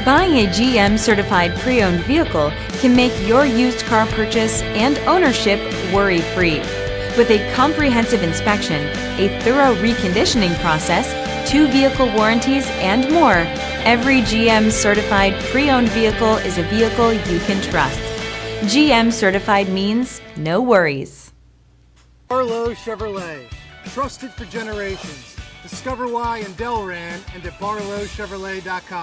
Buying a GM certified pre-owned vehicle can make your used car purchase and ownership worry-free. With a comprehensive inspection, a thorough reconditioning process, 2 vehicle warranties, and more, every GM certified pre-owned vehicle is a vehicle you can trust. GM certified means no worries. Barlow Chevrolet, trusted for generations. Discover why in Delran and at barlowchevrolet.com.